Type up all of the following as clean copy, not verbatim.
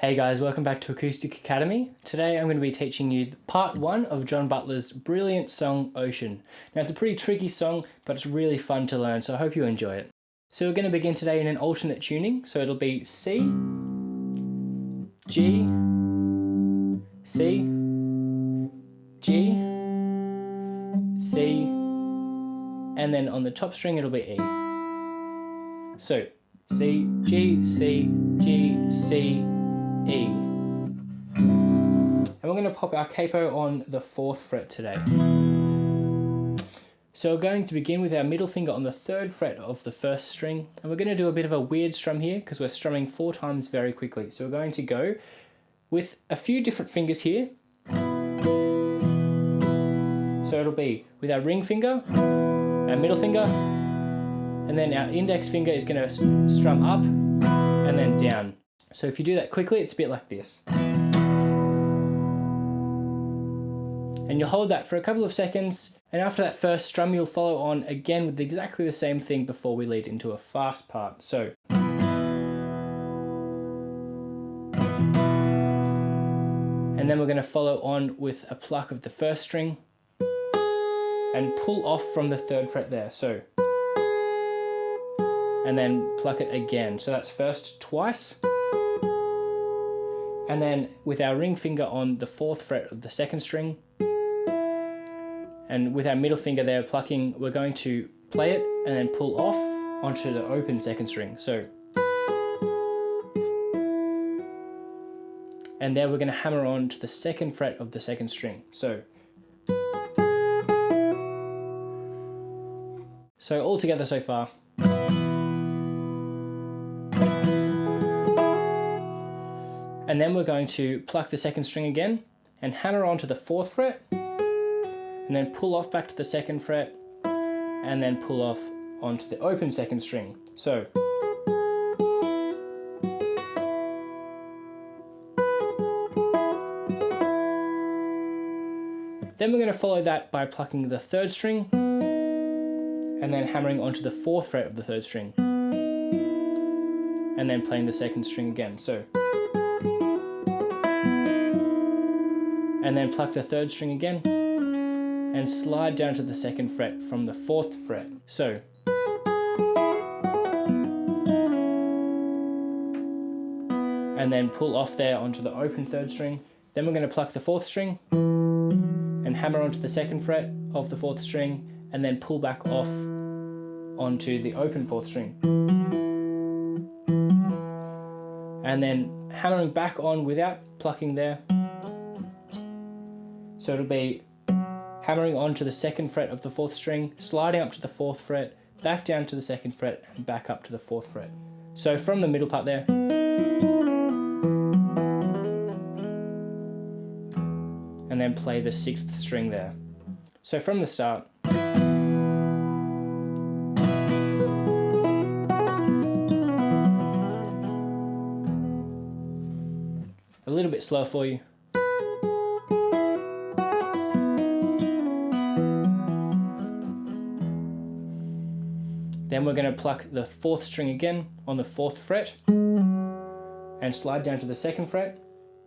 Hey guys, welcome back to Acoustic Academy. Today I'm going to be teaching you part 1 of John Butler's brilliant song, Ocean. Now it's a pretty tricky song, but it's really fun to learn, so I hope you enjoy it. So we're going to begin today in an alternate tuning, so it'll be C, G, C, G, C, and then on the top string it'll be E. So C, G, C, G, C, E. And we're going to pop our capo on the 4th fret today. So we're going to begin with our middle finger on the 3rd fret of the 1st string, and we're going to do a bit of a weird strum here because we're strumming 4 times very quickly. So we're going to go with a few different fingers here. So it'll be with our ring finger, our middle finger, and then our index finger is going to strum up and then down. So if you do that quickly, it's a bit like this. And you'll hold that for a couple of seconds, and after that first strum, you'll follow on again with exactly the same thing before we lead into a fast part. So. And then we're going to follow on with a pluck of the 1st string and pull off from the 3rd fret there. So. And then pluck it again. So that's first twice. And then with our ring finger on the 4th fret of the 2nd string, and with our middle finger there plucking, we're going to play it and then pull off onto the open 2nd string. So, and there we're going to hammer on to the 2nd fret of the 2nd string. So all together so far. And then we're going to pluck the 2nd string again and hammer onto the 4th fret, and then pull off back to the 2nd fret, and then pull off onto the open 2nd string. So. Then we're going to follow that by plucking the 3rd string, and then hammering onto the 4th fret of the 3rd string, and then playing the 2nd string again. So. And then pluck the 3rd string again and slide down to the 2nd fret from the 4th fret. So. And then pull off there onto the open 3rd string. Then we're going to pluck the 4th string and hammer onto the 2nd fret of the 4th string, and then pull back off onto the open 4th string. And then hammering back on without plucking there. So it'll be hammering onto the 2nd fret of the 4th string, sliding up to the 4th fret, back down to the 2nd fret, and back up to the 4th fret. So from the middle part there. And then play the 6th string there. So from the start. A little bit slow for you. Then we're going to pluck the 4th string again on the 4th fret and slide down to the 2nd fret.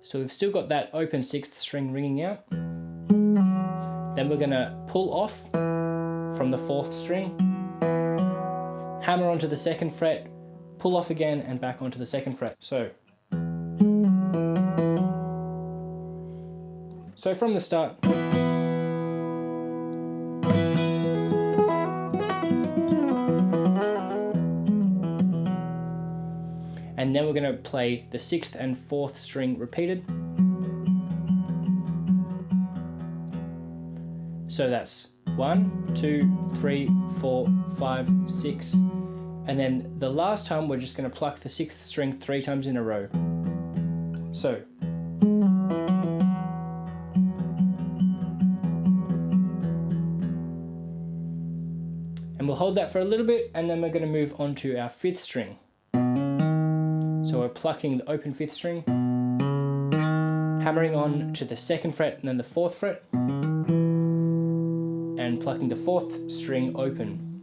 So we've still got that open 6th string ringing out. Then we're going to pull off from the 4th string, hammer onto the 2nd fret, pull off again and back onto the 2nd fret. So from the start. And then we're going to play the 6th and 4th string repeated. So that's 1, 2, 3, 4, 5, 6. And then the last time we're just going to pluck the 6th string 3 times in a row. So. And we'll hold that for a little bit, and then we're going to move on to our 5th string. So we're plucking the open 5th string, hammering on to the 2nd fret and then the 4th fret, and plucking the 4th string open.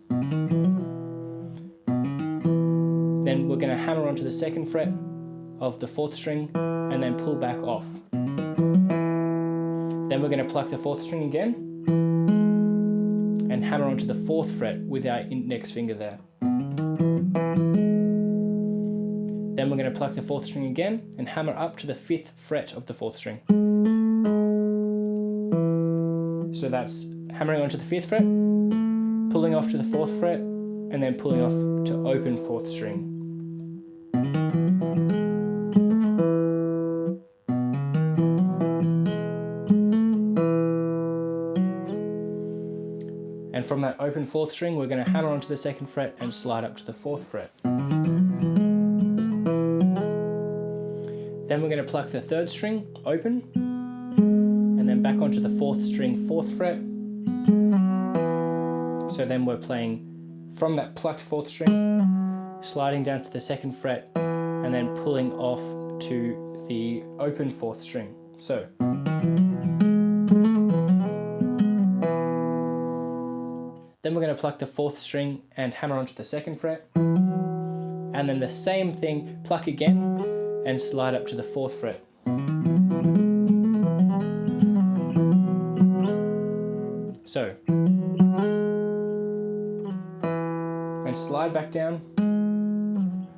Then we're going to hammer onto the 2nd fret of the 4th string and then pull back off. Then we're going to pluck the 4th string again and hammer onto the 4th fret with our index finger there. Then we're going to pluck the 4th string again and hammer up to the 5th fret of the 4th string. So that's hammering onto the 5th fret, pulling off to the 4th fret, and then pulling off to open 4th string. And from that open 4th string, we're going to hammer onto the 2nd fret and slide up to the 4th fret. Then we're going to pluck the 3rd string open, and then back onto the 4th string 4th fret. So then we're playing from that plucked 4th string, sliding down to the 2nd fret, and then pulling off to the open 4th string. So. Then we're going to pluck the 4th string and hammer onto the 2nd fret. And then the same thing, pluck again and slide up to the 4th fret. So. And slide back down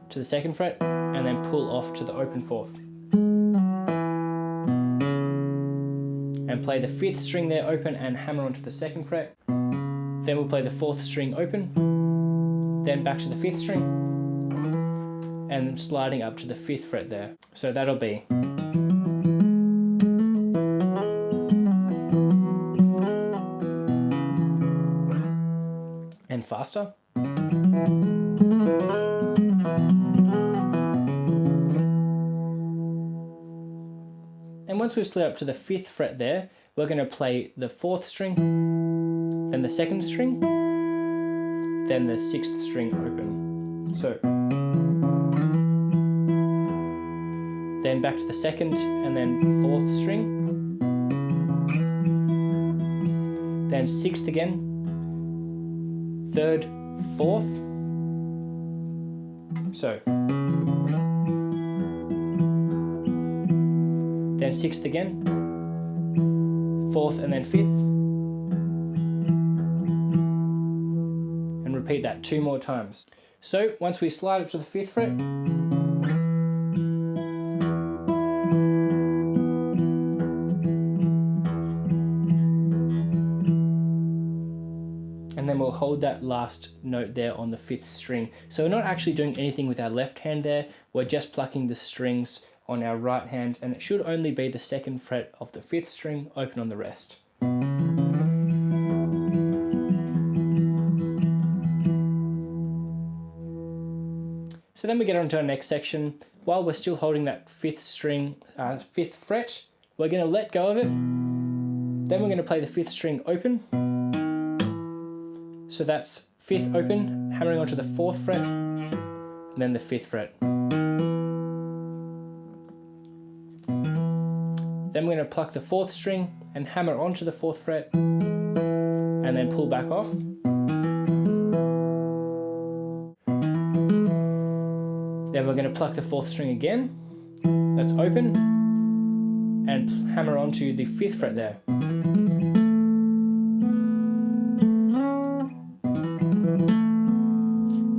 to the 2nd fret and then pull off to the open 4th. And play the 5th string there open and hammer onto the 2nd fret. Then we'll play the 4th string open, then back to the 5th string, and then sliding up to the 5th fret there. So that'll be. And faster. And once we've slid up to the 5th fret there, we're going to play the 4th string, then the 2nd string, then the 6th string open. So, then back to the 2nd and then 4th string, then 6th again, 3rd, 4th. So, then 6th again, 4th and then 5th, and repeat that 2 more times. So once we slide up to the 5th fret, and then we'll hold that last note there on the 5th string. So we're not actually doing anything with our left hand there, we're just plucking the strings on our right hand, and it should only be the 2nd fret of the 5th string open on the rest. So then we get on to our next section. While we're still holding that 5th string, 5th fret, we're going to let go of it. Then we're going to play the 5th string open. So that's 5th open, hammering onto the 4th fret, and then the 5th fret. Then we're going to pluck the 4th string and hammer onto the 4th fret and then pull back off. Then we're going to pluck the 4th string again, that's open, and hammer onto the 5th fret there. And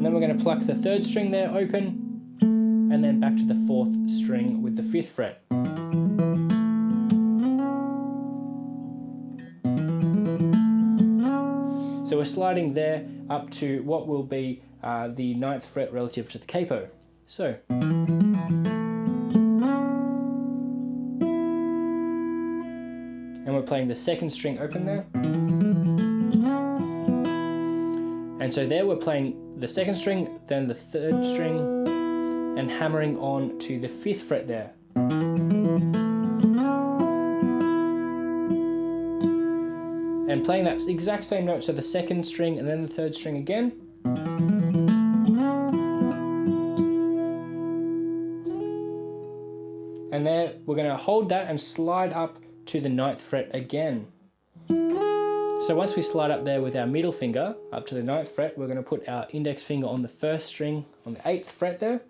then we're going to pluck the 3rd string there open, and then back to the 4th string with the 5th fret. So we're sliding there up to what will be the 9th fret relative to the capo. So. And we're playing the 2nd string open there. And so there we're playing the 2nd string, then the 3rd string, and hammering on to the 5th fret there. And playing that exact same note, so the 2nd string and then the 3rd string again. And there we're going to hold that and slide up to the 9th fret again. So once we slide up there with our middle finger up to the 9th fret, we're going to put our index finger on the 1st string on the 8th fret there.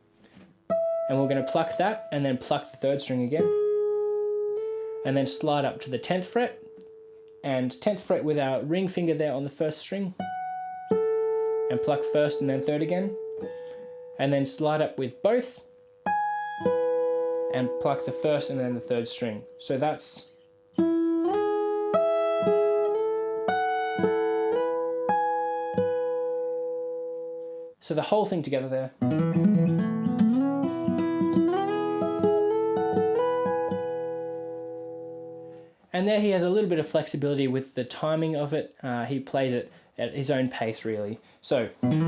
And we're going to pluck that and then pluck the third string again. And then slide up to the 10th fret. And 10th fret with our ring finger there on the first string. And pluck first and then third again. And then slide up with both. And pluck the first and then the third string. So that's... So the whole thing together there. And there he has a little bit of flexibility with the timing of it. He plays it at his own pace, really. So. And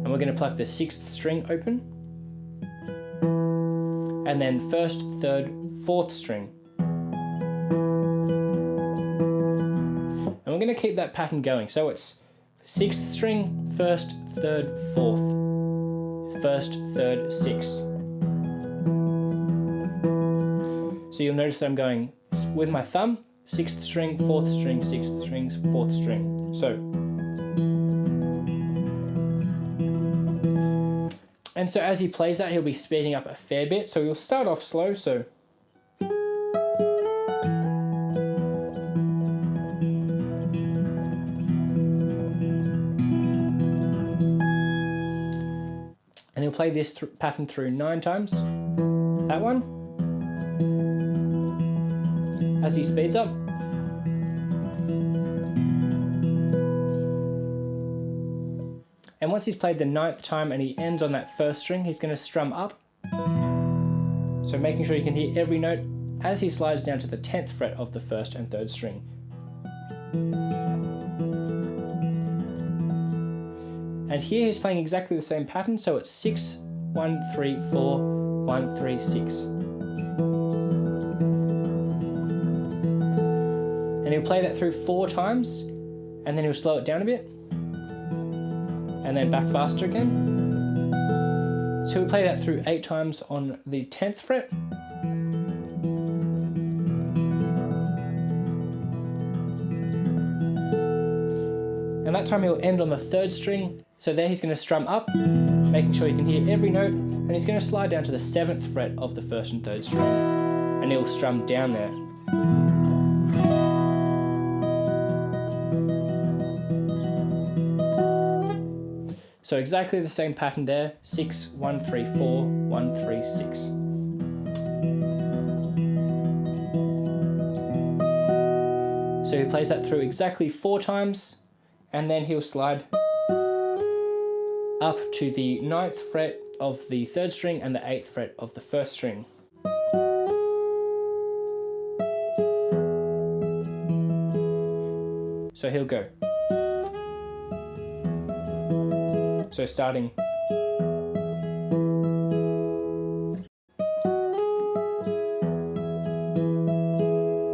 we're going to pluck the 6th string open. And then 1st, 3rd, 4th string. And we're going to keep that pattern going. So it's 6th string, 1st, 3rd, 4th. 1st, 3rd, 6th. So you'll notice that I'm going with my thumb, 6th string, 4th string, 6th string, 4th string. So. And so as he plays that, he'll be speeding up a fair bit. So he'll start off slow, so. And he'll play this pattern through 9 times. That one. As he speeds up. And once he's played the 9th time and he ends on that 1st string, he's going to strum up. So making sure you can hear every note as he slides down to the 10th fret of the 1st and 3rd string. And here he's playing exactly the same pattern, so it's 6, 1, 3, 4, 1, 3, 6. And he'll play that through 4 times, and then he'll slow it down a bit, and then back faster again. So he'll play that through 8 times on the 10th fret. And that time he'll end on the 3rd string, so there he's going to strum up, making sure you can hear every note, and he's going to slide down to the 7th fret of the 1st and 3rd string, and he'll strum down there. So exactly the same pattern there, 6, 1, 3, 4, 1, 3, 6. So he plays that through exactly 4 times, and then he'll slide up to the 9th fret of the 3rd string and the 8th fret of the 1st string. So he'll go. So starting.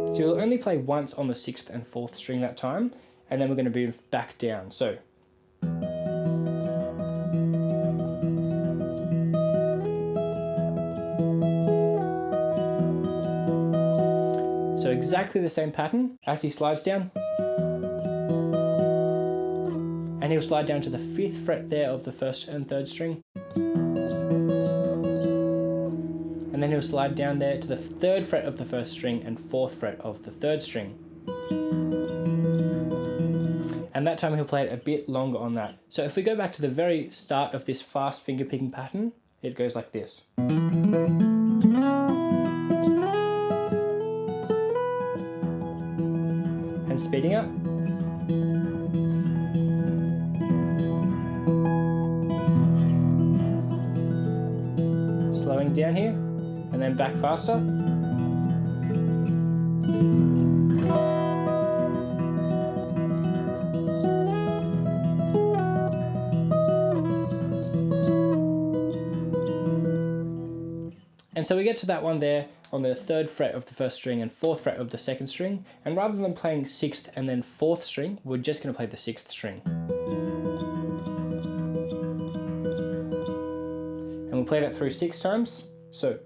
So you'll only play once on the 6th and 4th string that time, and then we're going to move back down. So. So exactly the same pattern as he slides down. And he'll slide down to the 5th fret there of the 1st and 3rd string. And then he'll slide down there to the 3rd fret of the 1st string and 4th fret of the 3rd string. And that time he'll play it a bit longer on that. So if we go back to the very start of this fast finger picking pattern, it goes like this. And speeding up. Slowing down here, and then back faster. And so we get to that one there on the 3rd fret of the 1st string and 4th fret of the 2nd string, and rather than playing 6th and then 4th string, we're just going to play the 6th string. And we'll play that through 6 times. So.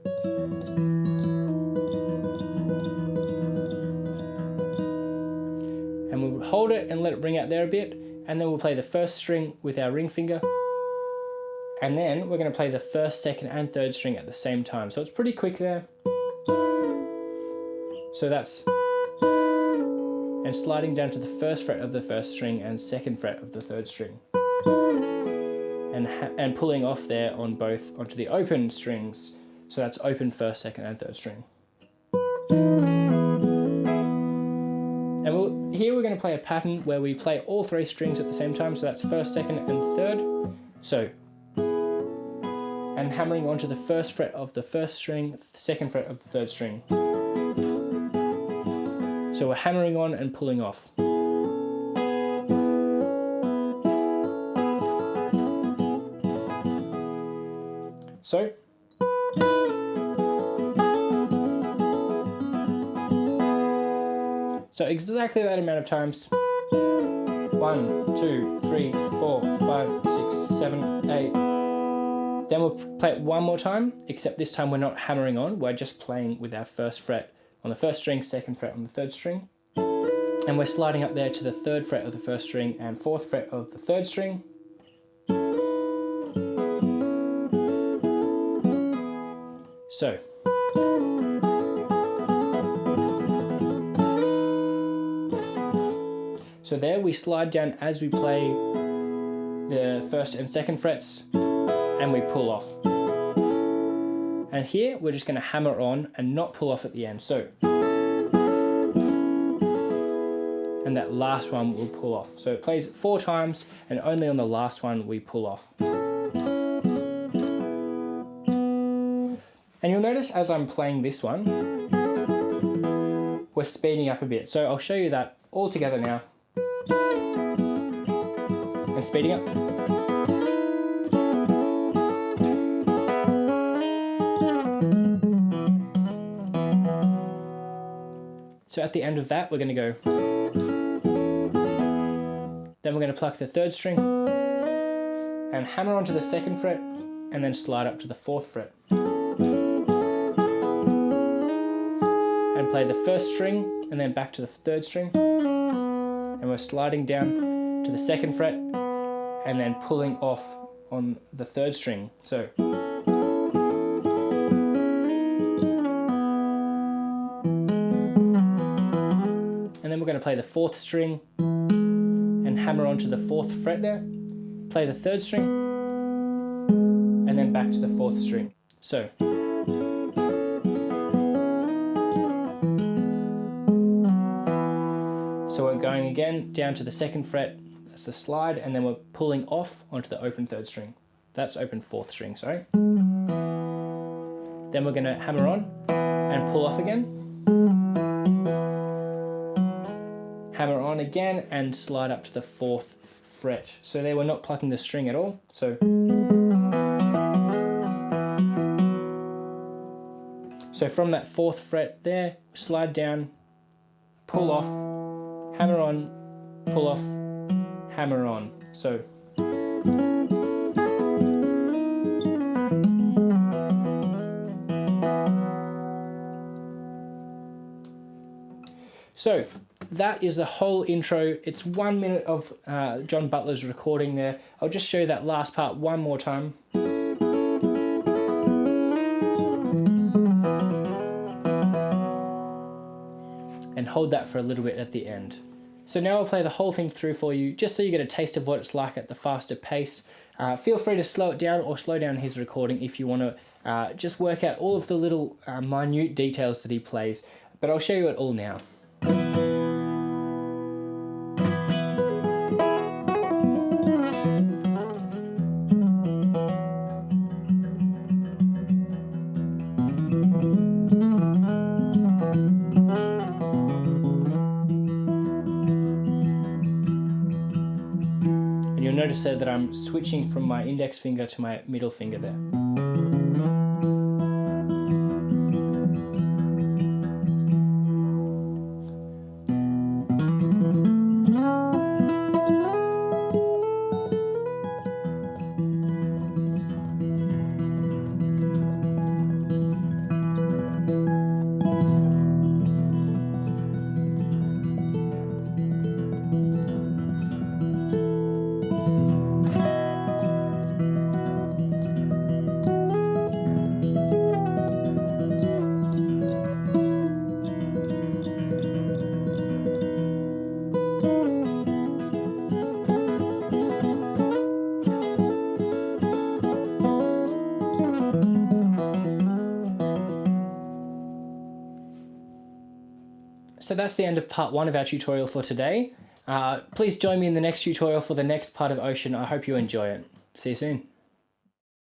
And we'll hold it and let it ring out there a bit, and then we'll play the first string with our ring finger, and then we're going to play the first, second, and third string at the same time. So it's pretty quick there. So that's, and sliding down to the first fret of the first string and second fret of the third string, and pulling off there on both onto the open strings. So that's open first, second, and third string. And here we're going to play a pattern where we play all three strings at the same time. So that's first, second, and third. So, and hammering onto the first fret of the first string, second fret of the third string. So we're hammering on and pulling off. So exactly that amount of times. 1, 2, 3, 4, 5, 6, 7, 8. Then we'll play it one more time, except this time we're not hammering on, we're just playing with our first fret on the first string, second fret on the third string. And we're sliding up there to the third fret of the first string and fourth fret of the third string. So there we slide down as we play the first and second frets, and we pull off. And here we're just going to hammer on and not pull off at the end. So, and that last one will pull off. So it plays 4 times, and only on the last one we pull off. And you'll notice as I'm playing this one, we're speeding up a bit. So I'll show you that all together now. And speeding up. So at the end of that, we're going to go. Then we're going to pluck the third string and hammer onto the second fret, and then slide up to the fourth fret. And play the first string and then back to the third string. And we're sliding down to the second fret and then pulling off on the third string. So and then we're going to play the fourth string and hammer onto the fourth fret there, play the third string, and then back to the fourth string. So we're going again down to the second fret, that's the slide, and then we're pulling off onto the open third string. That's open fourth string, sorry. Then we're going to hammer on and pull off again. Hammer on again and slide up to the fourth fret. So there we're not plucking the string at all. So from that fourth fret there, slide down, pull off, hammer on, pull off, hammer on. So that is the whole intro. It's 1 minute of John Butler's recording there. I'll just show you that last part one more time. And hold that for a little bit at the end. So now I'll play the whole thing through for you, just so you get a taste of what it's like at the faster pace. Feel free to slow it down or slow down his recording if you want to just work out all of the little minute details that he plays. But I'll show you it all now. Notice that I'm switching from my index finger to my middle finger there. so that's the end of part 1 of our tutorial for today. Please join me in the next tutorial for the next part of Ocean. I hope you enjoy it. See you soon.